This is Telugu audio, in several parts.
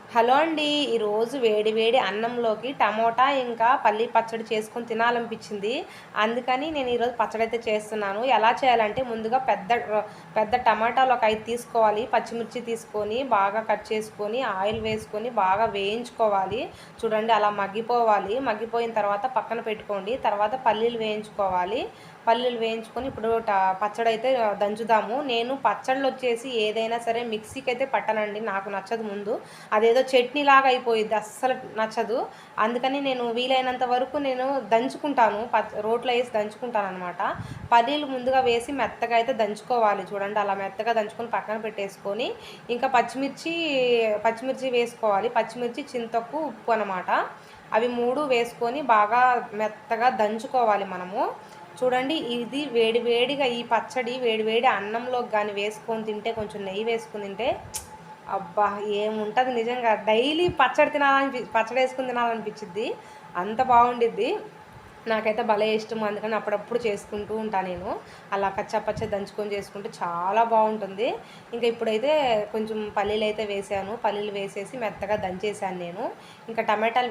హలో అండి. ఈరోజు వేడి వేడి అన్నంలోకి టమోటా ఇంకా పల్లీ పచ్చడి చేసుకొని తినాలనిపించింది. అందుకని నేను ఈరోజు పచ్చడైతే చేస్తున్నాను. ఎలా చేయాలంటే ముందుగా పెద్ద టమాటాలు ఒక 5 తీసుకోవాలి. పచ్చిమిర్చి తీసుకొని బాగా కట్ చేసుకొని ఆయిల్ వేసుకొని బాగా వేయించుకోవాలి. చూడండి అలా మగ్గిపోవాలి. మగ్గిపోయిన తర్వాత పక్కన పెట్టుకోండి. తర్వాత పల్లీలు వేయించుకోవాలి. పల్లీలు వేయించుకొని ఇప్పుడు పచ్చడైతే దంచుదాము. నేను పచ్చళ్ళొచ్చేసి ఏదైనా సరే మిక్సీకి అయితే పట్టనండి. నాకు నచ్చదు ముందు. అదేదో చట్నీ లాగా అయిపోయిద్ది. అస్సలు నచ్చదు. అందుకని నేను వీలైనంత వరకు నేను దంచుకుంటాను. రోట్లో వేసి దంచుకుంటాననమాట. పల్లీలు ముందుగా వేసి మెత్తగా అయితే దంచుకోవాలి. చూడండి అలా మెత్తగా దంచుకొని పక్కన పెట్టేసుకొని ఇంకా పచ్చిమిర్చి వేసుకోవాలి. పచ్చిమిర్చి, చింతొక్కు, ఉప్పు అనమాట. అవి 3 వేసుకొని బాగా మెత్తగా దంచుకోవాలి మనము. చూడండి ఇది వేడివేడిగా ఈ పచ్చడి వేడివేడి అన్నంలోకి గాని వేసుకొని తింటే, కొంచెం నెయ్యి వేసుకొని తింటే అబ్బా! ఏముంటది నిజంగా. డైలీ పచ్చడేసుకొని తినాలనిపిచ్చిద్ది. అంత బావుండిద్ది. నాకైతే భలే ఇష్టం. అందుకని అప్పుడప్పుడు చేసుకుంటూ ఉంటా నేను. అలా కచ్చాపచ్చా దంచుకొని చేసుకుంటే చాలా బావుంటుంది. ఇంకా ఇప్పుడైతే కొంచెం పల్లీలైతే వేశాను. పల్లీలు వేసేసి మెత్తగా దంచేశాను నేను. ఇంకా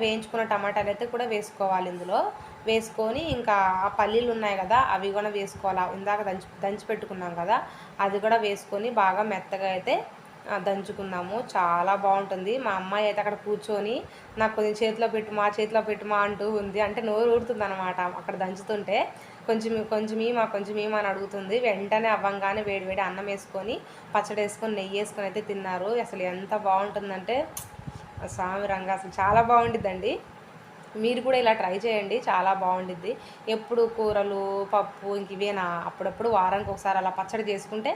వేయించుకున్న టమాటాలైతే కూడా వేసుకోవాలి ఇందులో. వేసుకొని ఇంకా ఆ పల్లీలున్నాయి గదా! అవి గూడా వేసుకోవాలి. ఇందాక దంచి పెట్టుకున్నాం గదా! అది కూడా వేసుకొని బాగా మెత్తగా అయితే దంచుకున్నాము. చాలా బావుంటుంది. మా అమ్మాయి అయితే అక్కడ కూర్చొని నాకు కొంచెం చేతిలో పెట్టుమా అంటూ ఉంది. అంటే నోరు ఊరుతుందనమాట అక్కడ దంచుతుంటే. కొంచెం ఈమా అని అడుగుతుంది. వెంటనే అవ్వంగానే వేడి వేడి అన్నం వేసుకొని, పచ్చడేసుకొని, నెయ్యేసుకొని అయితే తిన్నారు. అసలు ఎంత బావుంటుందంటే స్వామి రంగా అసలు చాలా బావుండిద్దండి. మీరు కూడా ఇలా ట్రై చేయండి. చాలా బావుండిద్ది. ఎప్పుడు కూరలు, పప్పు ఇంక ఇవేనా, అప్పుడప్పుడు వారానికి ఒకసారి అలా పచ్చడి చేసుకుంటే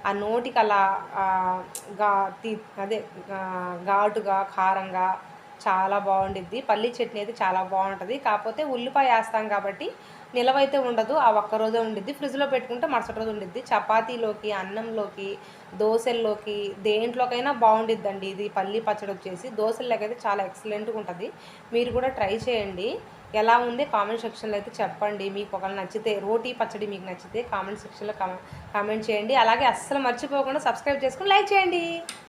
ఆ నోటికి అలా ఆహ్, గా తి అదే ఘాటుగా, కారంగా చాలా బావుండిద్ది. పల్లీ చట్నీ అయితే చాలా బావుంటది. కాపోతే ఉల్లిపాయ ఏస్తాం కాబట్టి నిలవైతే ఉండదు. ఆ ఒక్కరోజే ఉండిద్ది. ఫ్రిడ్జ్‌లో పెట్టుకుంటే మరుసటి రోజు ఉండిద్ది. చపాతీలోకి, అన్నంలోకి, దోసల్లోకి దేంట్లోకైనా బావుండిద్దండి ఇది పల్లీ పచ్చడొచ్చేసి. దోసల్లోకైతే చాలా ఎక్సలెంట్‌గా ఉంటది. మీరు కూడా ట్రై చేయండి. ఎలా ఉంది కామెంట్ సెక్షన్‌లో అయితే చెప్పండి. మీకు ఒకవేళ నచ్చితే రోటీ పచ్చడి మీకు నచ్చితే కామెంట్ సెక్షన్‌లో కామెంట్ చేయండి. అలాగే అస్సలు మర్చిపోకుండా సబ్స్క్రైబ్ చేసుకొని లైక్ చేయండి.